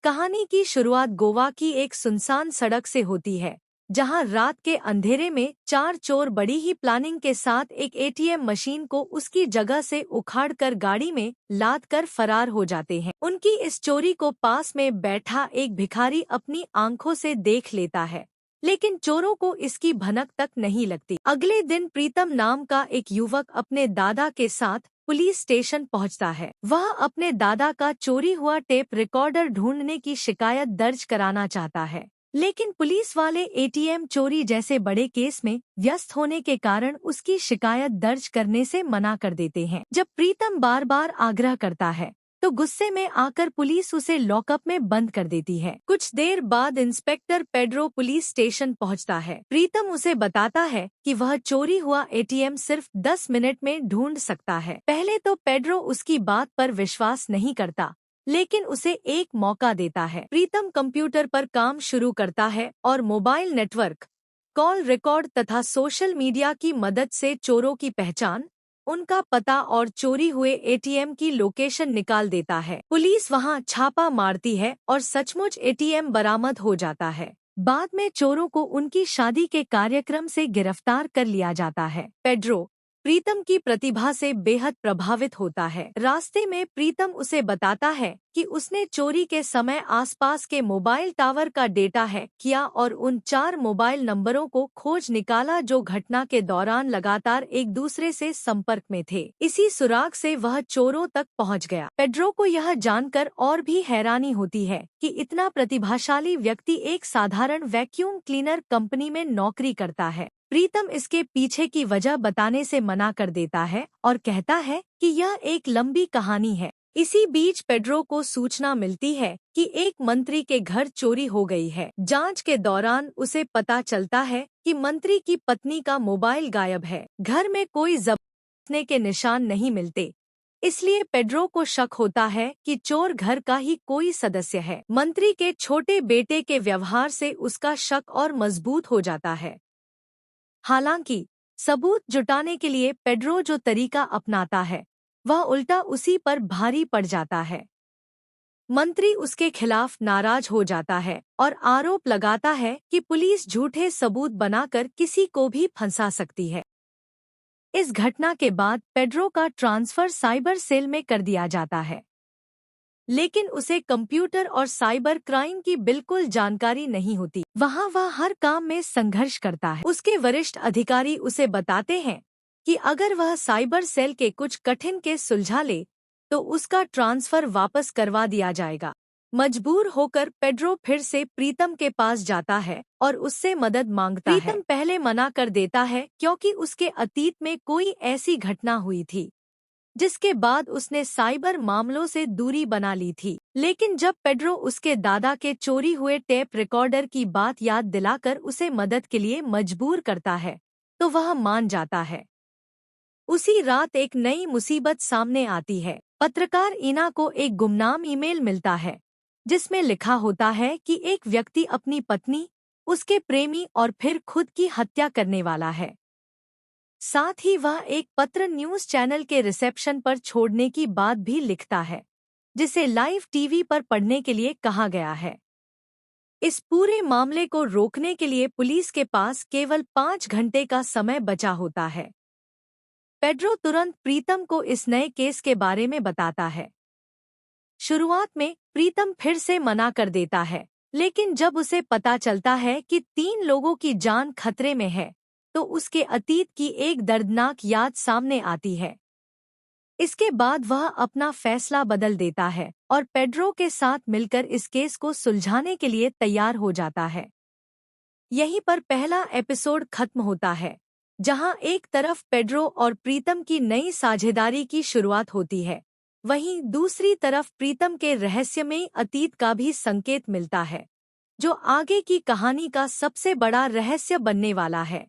कहानी की शुरुआत गोवा की एक सुनसान सड़क से होती है, जहां रात के अंधेरे में चार चोर बड़ी ही प्लानिंग के साथ एक एटीएम मशीन को उसकी जगह से उखाड़कर गाड़ी में लाद कर फरार हो जाते हैं। उनकी इस चोरी को पास में बैठा एक भिखारी अपनी आंखों से देख लेता है, लेकिन चोरों को इसकी भनक तक नहीं लगती। अगले दिन प्रीतम नाम का एक युवक अपने दादा के साथ पुलिस स्टेशन पहुंचता है। वह अपने दादा का चोरी हुआ टेप रिकॉर्डर ढूंढने की शिकायत दर्ज कराना चाहता है, लेकिन पुलिस वाले एटीएम चोरी जैसे बड़े केस में व्यस्त होने के कारण उसकी शिकायत दर्ज करने से मना कर देते हैं। जब प्रीतम बार बार आग्रह करता है तो गुस्से में आकर पुलिस उसे लॉकअप में बंद कर देती है। कुछ देर बाद इंस्पेक्टर पेड्रो पुलिस स्टेशन पहुंचता है। प्रीतम उसे बताता है कि वह चोरी हुआ एटीएम सिर्फ 10 मिनट में ढूंढ सकता है। पहले तो पेड्रो उसकी बात पर विश्वास नहीं करता, लेकिन उसे एक मौका देता है। प्रीतम कंप्यूटर पर काम शुरू करता है और मोबाइल नेटवर्क, कॉल रिकॉर्ड तथा सोशल मीडिया की मदद से चोरों की पहचान, उनका पता और चोरी हुए एटीएम की लोकेशन निकाल देता है। पुलिस वहां छापा मारती है और सचमुच एटीएम बरामद हो जाता है। बाद में चोरों को उनकी शादी के कार्यक्रम से गिरफ्तार कर लिया जाता है। पेड्रो प्रीतम की प्रतिभा से बेहद प्रभावित होता है। रास्ते में प्रीतम उसे बताता है कि उसने चोरी के समय आसपास के मोबाइल टावर का डेटा हैक किया और उन 4 मोबाइल नंबरों को खोज निकाला जो घटना के दौरान लगातार एक दूसरे से संपर्क में थे। इसी सुराग से वह चोरों तक पहुंच गया। पेड्रो को यह जानकर और भी हैरानी होती है कि इतना प्रतिभाशाली व्यक्ति एक साधारण वैक्यूम क्लीनर कंपनी में नौकरी करता है। प्रीतम इसके पीछे की वजह बताने से मना कर देता है और कहता है कि यह एक लंबी कहानी है। इसी बीच पेड्रो को सूचना मिलती है कि एक मंत्री के घर चोरी हो गई है। जांच के दौरान उसे पता चलता है कि मंत्री की पत्नी का मोबाइल गायब है। घर में कोई जब्त के निशान नहीं मिलते, इसलिए पेड्रो को शक होता है कि चोर घर का ही कोई सदस्य है। मंत्री के छोटे बेटे के व्यवहार से उसका शक और मजबूत हो जाता है। हालांकि सबूत जुटाने के लिए पेड्रो जो तरीका अपनाता है वह उल्टा उसी पर भारी पड़ जाता है। मंत्री उसके खिलाफ नाराज हो जाता है और आरोप लगाता है कि पुलिस झूठे सबूत बनाकर किसी को भी फंसा सकती है। इस घटना के बाद पेड्रो का ट्रांसफर साइबर सेल में कर दिया जाता है, लेकिन उसे कंप्यूटर और साइबर क्राइम की बिल्कुल जानकारी नहीं होती। वहाँ वह हर काम में संघर्ष करता है। उसके वरिष्ठ अधिकारी उसे बताते हैं कि अगर वह साइबर सेल के कुछ कठिन केस सुलझा ले तो उसका ट्रांसफर वापस करवा दिया जाएगा। मजबूर होकर पेड्रो फिर से प्रीतम के पास जाता है और उससे मदद मांगता है। प्रीतम पहले मना कर देता है क्योंकि उसके अतीत में कोई ऐसी घटना हुई थी जिसके बाद उसने साइबर मामलों से दूरी बना ली थी। लेकिन जब पेड्रो उसके दादा के चोरी हुए टेप रिकॉर्डर की बात याद दिलाकर उसे मदद के लिए मजबूर करता है तो वह मान जाता है। उसी रात एक नई मुसीबत सामने आती है। पत्रकार ईना को एक गुमनाम ईमेल मिलता है जिसमें लिखा होता है कि एक व्यक्ति अपनी पत्नी, उसके प्रेमी और फिर खुद की हत्या करने वाला है। साथ ही वह एक पत्र न्यूज़ चैनल के रिसेप्शन पर छोड़ने की बात भी लिखता है, जिसे लाइव टीवी पर पढ़ने के लिए कहा गया है। इस पूरे मामले को रोकने के लिए पुलिस के पास केवल 5 घंटे का समय बचा होता है। पेड्रो तुरंत प्रीतम को इस नए केस के बारे में बताता है। शुरुआत में प्रीतम फिर से मना कर देता है, लेकिन जब उसे पता चलता है कि 3 लोगों की जान खतरे में है तो उसके अतीत की एक दर्दनाक याद सामने आती है। इसके बाद वह अपना फैसला बदल देता है और पेड्रो के साथ मिलकर इस केस को सुलझाने के लिए तैयार हो जाता है। यहीं पर पहला एपिसोड खत्म होता है, जहां एक तरफ पेड्रो और प्रीतम की नई साझेदारी की शुरुआत होती है, वहीं दूसरी तरफ प्रीतम के रहस्यमयी अतीत का भी संकेत मिलता है, जो आगे की कहानी का सबसे बड़ा रहस्य बनने वाला है।